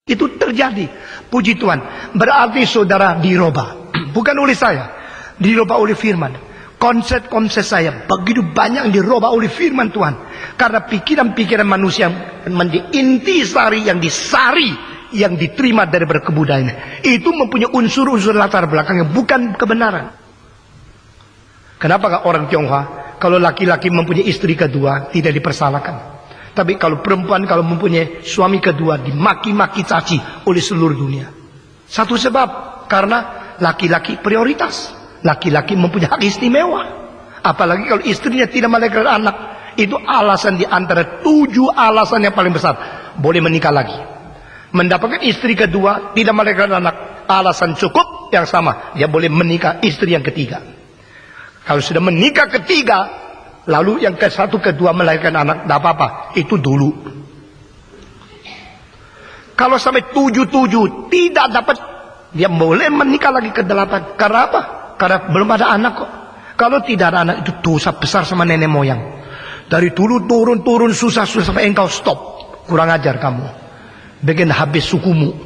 Itu terjadi. Puji Tuhan. Berarti saudara dirubah. Bukan oleh saya. Dirubah oleh firman. Konsep-konsep saya begitu banyak yang dirubah oleh firman Tuhan. Karena pikiran-pikiran manusia menjadi intisari yang disari, yang diterima dari berkebudayaan. Itu mempunyai unsur-unsur latar belakangnya, bukan kebenaran. Kenapa orang Tionghoa kalau laki-laki mempunyai istri kedua tidak dipersalahkan? Tapi kalau perempuan kalau mempunyai suami kedua dimaki-maki caci oleh seluruh dunia. Satu sebab, karena laki-laki prioritas. Laki-laki mempunyai hak istimewa. Apalagi kalau istrinya tidak melahirkan anak. Itu alasan di antara 7 alasan yang paling besar. Boleh menikah lagi. Mendapatkan istri kedua tidak melahirkan anak. Alasan cukup yang sama. Dia boleh menikah istri yang ketiga. Kalau sudah menikah ketiga, lalu yang ke satu kedua melahirkan anak, tidak apa-apa. Itu dulu. Kalau sampai 7 tidak dapat, dia boleh menikah lagi ke 8. Karena apa? Karena belum ada anak kok. Kalau tidak ada anak, itu dosa besar sama nenek moyang. Dari dulu turun susah sampai engkau stop. Kurang ajar kamu. Bikin habis sukumu.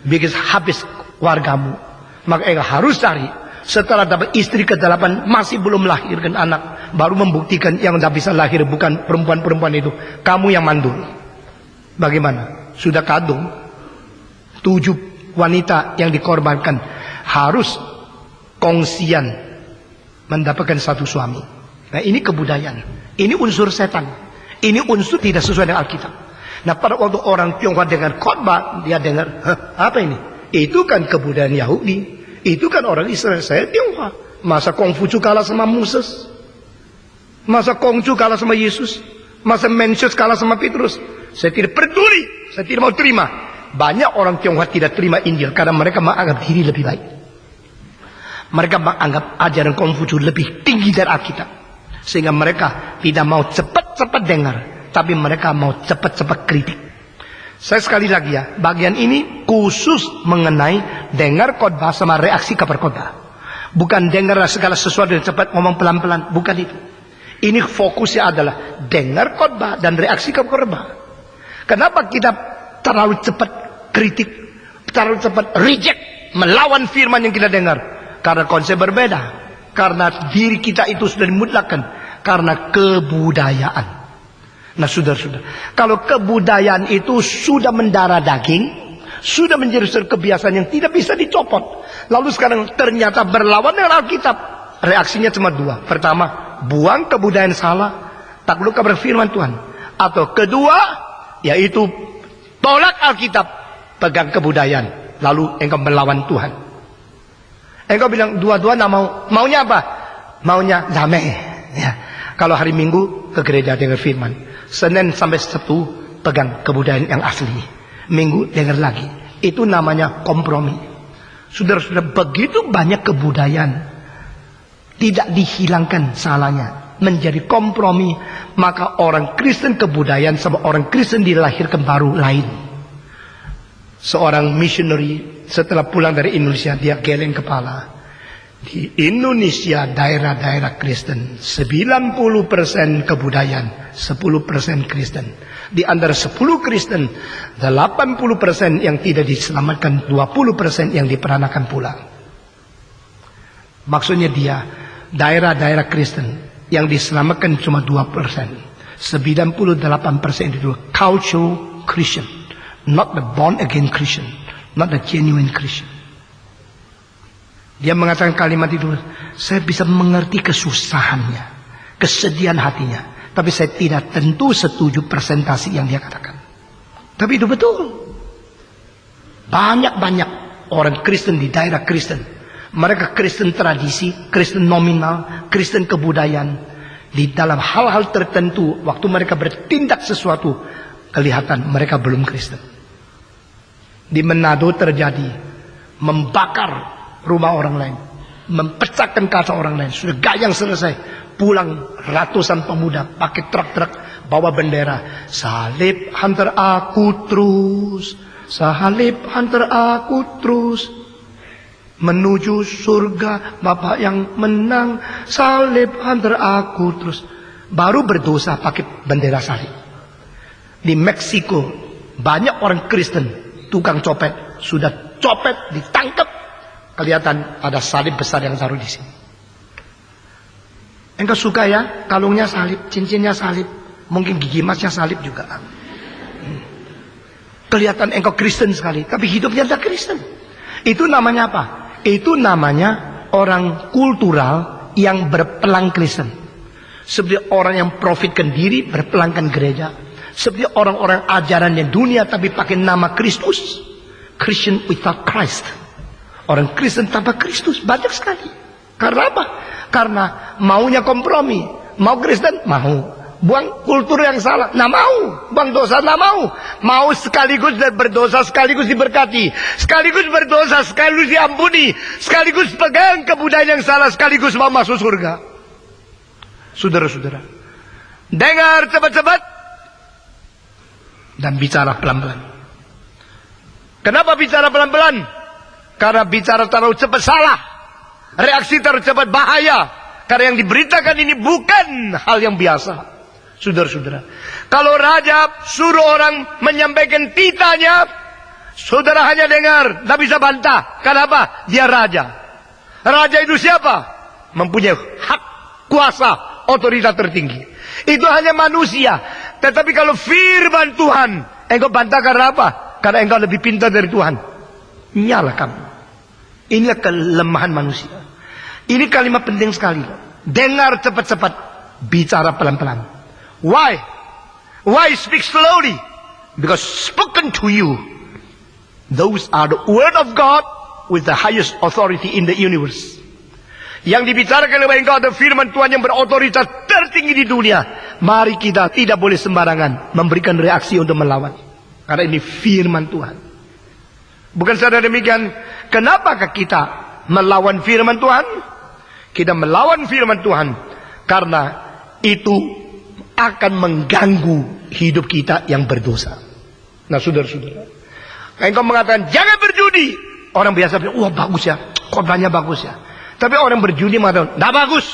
Bikin habis wargamu. Maka engkau harus cari. Setelah dapat istri ke-8 masih belum lahirkan anak, baru membuktikan yang tidak bisa lahir bukan perempuan-perempuan itu, kamu yang mandul. Bagaimana? Sudah kadung 7 wanita yang dikorbankan harus kongsian mendapatkan satu suami. Nah ini kebudayaan, ini unsur setan, ini unsur tidak sesuai dengan Alkitab. Nah pada waktu orang Tionghoa dengar khotbah, dia dengar, apa ini? Itu kan kebudayaan Yahudi. Itu kan orang Israel. Saya Tionghoa. Masa Kongfucu kalah sama Moses? Masa Konghucu kalah sama Yesus? Masa Mencius kalah sama Petrus? Saya tidak peduli. Saya tidak mau terima. Banyak orang Tionghoa tidak terima Injil karena mereka menganggap diri lebih baik. Mereka menganggap ajaran Kongfucu lebih tinggi dari Alkitab. Sehingga mereka tidak mau cepat-cepat dengar, tapi mereka mau cepat-cepat kritik. Saya sekali lagi ya, bagian ini khusus mengenai dengar khotbah sama reaksi kabar khotbah. Bukan dengar segala sesuatu yang cepat, ngomong pelan-pelan, bukan itu. Ini fokusnya adalah dengar khotbah dan reaksi kabar khotbah. Kenapa kita terlalu cepat kritik, terlalu cepat reject, melawan firman yang kita dengar? Karena konsep berbeda. Karena diri kita itu sudah dimutlakkan karena kebudayaan. Nah saudara-saudara, kalau kebudayaan itu sudah mendarah daging, sudah menjadi kebiasaan yang tidak bisa dicopot, lalu sekarang ternyata berlawan dengan Alkitab, reaksinya cuma 2. Pertama, buang kebudayaan salah, takluk kepada firman Tuhan. Atau kedua, yaitu tolak Alkitab, pegang kebudayaan, lalu engkau melawan Tuhan. Engkau bilang dua-dua nak mau, maunya apa? Maunya damai. Ya. Kalau hari Minggu ke gereja dengar firman, Senin sampai Sabtu pegang kebudayaan yang asli, Minggu dengar lagi. Itu namanya kompromi. Saudara-saudara, begitu banyak kebudayaan tidak dihilangkan salahnya, menjadi kompromi, maka orang Kristen kebudayaan sama orang Kristen dilahirkan baru lain. Seorang missionary setelah pulang dari Indonesia, dia geleng kepala. Di Indonesia daerah-daerah Kristen 90% kebudayaan, 10% Kristen. Di antara 10 Kristen 80% yang tidak diselamatkan, 20% yang diperanakan pulang. Maksudnya dia daerah-daerah Kristen yang diselamatkan cuma 2%. 98% itu cultural Christian, not the born again Christian, not the genuine Christian. Dia mengatakan kalimat itu, saya bisa mengerti kesusahannya, kesedihan hatinya, tapi saya tidak tentu setuju presentasi yang dia katakan. Tapi itu betul. Banyak-banyak orang Kristen di daerah Kristen, mereka Kristen tradisi, Kristen nominal, Kristen kebudayaan. Di dalam hal-hal tertentu, waktu mereka bertindak sesuatu, kelihatan mereka belum Kristen. Di Manado terjadi membakar rumah orang lain, mempecahkan kaca orang lain. Sudah gayang selesai, pulang ratusan pemuda pakai truk-truk bawa bendera, salib hantar aku terus, salib hantar aku terus, menuju surga Bapa yang menang, salib hantar aku terus. Baru berdosa pakai bendera salib. Di Meksiko banyak orang Kristen tukang copet sudah copet, ditangkap, kelihatan ada salib besar yang taruh di sini. Engkau suka ya, kalungnya salib, cincinnya salib, mungkin gigi emasnya salib juga. Kelihatan engkau Kristen sekali, tapi hidupnya tidak Kristen. Itu namanya apa? Itu namanya orang kultural yang berpelang Kristen. Seperti orang yang profitkan diri berpelangkan gereja. Seperti orang-orang ajaran yang dunia tapi pakai nama Kristus. Christian without Christ. Orang Kristen tanpa Kristus banyak sekali. Karena apa? Karena maunya kompromi. Mau Kristen? Mau. Buang kultur yang salah? Nah mau. Buang dosa? Nah mau. Mau sekaligus berdosa, sekaligus diberkati. Sekaligus berdosa, sekaligus diampuni. Sekaligus pegang kebudayaan yang salah, sekaligus mau masuk surga. Saudara-saudara, dengar cepat-cepat dan bicara pelan-pelan. Kenapa bicara pelan-pelan? Karena bicara terlalu cepat salah. Reaksi terlalu cepat bahaya. Karena yang diberitakan ini bukan hal yang biasa. Saudara-saudara, kalau raja suruh orang menyampaikan titanya, saudara hanya dengar, tidak bisa bantah. Kenapa? Dia raja. Raja itu siapa? Mempunyai hak, kuasa, otoritas tertinggi. Itu hanya manusia. Tetapi kalau firman Tuhan, engkau bantah karena apa? Karena engkau lebih pintar dari Tuhan. Nyalah kamu. Inilah kelemahan manusia. Ini kalimat penting sekali. Dengar cepat-cepat, bicara pelan-pelan. Why? Why speak slowly? Because spoken to you, those are the word of God with the highest authority in the universe. Yang dibicarakan oleh engkau ada firman Tuhan yang berotoritas tertinggi di dunia. Mari kita tidak boleh sembarangan memberikan reaksi untuk melawan. Karena ini firman Tuhan. Bukan saja demikian, kenapakah kita melawan firman Tuhan? Kita melawan firman Tuhan karena itu akan mengganggu hidup kita yang berdosa. Nah saudara-saudara, engkau mengatakan jangan berjudi. Orang biasa bilang, wah bagus ya, khotbahnya bagus ya. Tapi orang berjudi mengatakan, tidak bagus.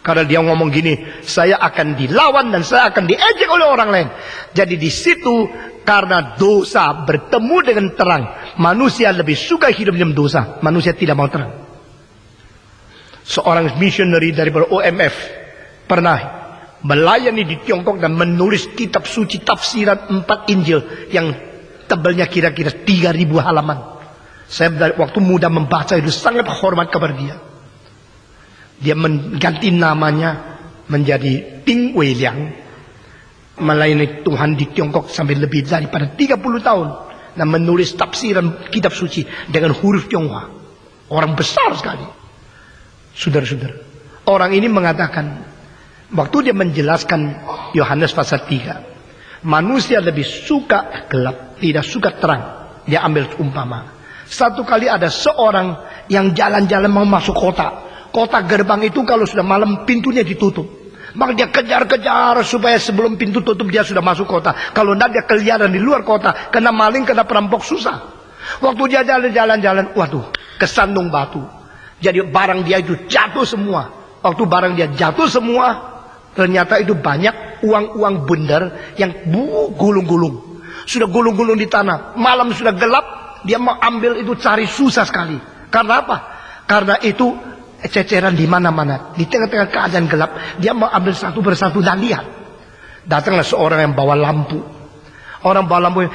Karena dia ngomong gini, saya akan dilawan dan saya akan diejek oleh orang lain. Jadi di situ karena dosa bertemu dengan terang, manusia lebih suka hidup dalam dosa. Manusia tidak mau terang. Seorang missionary dari OMF pernah melayani di Tiongkok dan menulis kitab suci tafsiran 4 Injil yang tebalnya kira-kira 3.000 halaman. Saya dari waktu muda membaca itu sangat hormat kepada dia. Dia mengganti namanya menjadi Ting Wei Liang, melayani Tuhan di Tiongkok sampai lebih daripada 30 tahun dan menulis tafsiran kitab suci dengan huruf Tionghoa. Orang besar sekali. Saudara-saudara, orang ini mengatakan waktu dia menjelaskan Yohanes pasal 3, manusia lebih suka gelap, tidak suka terang. Dia ambil umpama. Satu kali ada seorang yang jalan-jalan mau masuk kota. Kota gerbang itu kalau sudah malam pintunya ditutup. Maka dia kejar-kejar supaya sebelum pintu tutup dia sudah masuk kota. Kalau tidak dia keliaran di luar kota. Kena maling, kena perampok, susah. Waktu dia jalan-jalan, waduh, kesandung batu. Jadi barang dia itu jatuh semua. Waktu barang dia jatuh semua, ternyata itu banyak uang-uang bundar yang gulung-gulung. Sudah gulung-gulung di tanah. Malam sudah gelap, dia mau ambil itu cari susah sekali. Karena apa? Karena itu ceceran di mana-mana. Di tengah-tengah keadaan gelap, dia mau ambil satu persatu dan lihat. Datanglah seorang yang bawa lampu. Orang bawa lampu,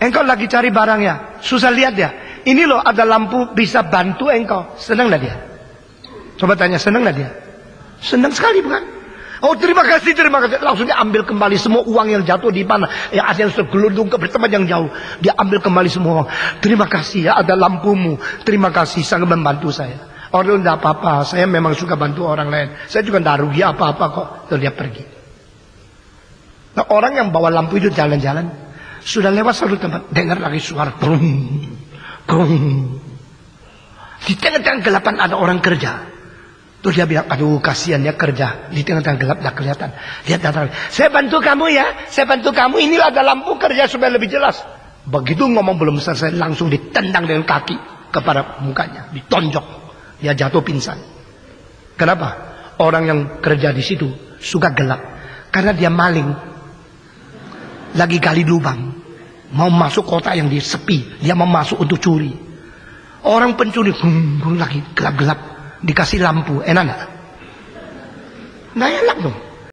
engkau lagi cari barang ya? Susah lihat ya? Ini loh ada lampu bisa bantu engkau. Senang lah dia? Coba tanya, senang lah dia? Senang sekali bukan? Oh terima kasih, terima kasih. Langsung dia ambil kembali semua uang yang jatuh di mana. Yang ada yang sudah gelundung ke tempat yang jauh. Dia ambil kembali semua uang. Terima kasih ya, ada lampumu. Terima kasih, sangat membantu saya. Orang tidak apa-apa, saya memang suka bantu orang lain. Saya juga tidak rugi apa-apa kok. Terus dia pergi. Nah orang yang bawa lampu itu jalan-jalan. Sudah lewat satu tempat, dengar lagi suara krung, krung. Di tengah-tengah gelapan ada orang kerja. Terus dia bilang, aduh kasihan ya kerja. Di tengah-tengah gelap tidak kelihatan. Dia datang, saya bantu kamu ya, saya bantu kamu. Inilah ada lampu kerja supaya lebih jelas. Begitu ngomong belum selesai, langsung ditendang dengan kaki kepada mukanya, ditonjok. Dia jatuh pingsan. Kenapa? Orang yang kerja di situ suka gelap. Karena dia maling. Lagi gali lubang. mau masuk kota yang sepi, dia mau masuk untuk curi. Orang pencuri lagi gelap-gelap, dikasih lampu, enak nggak? Nah enak dong.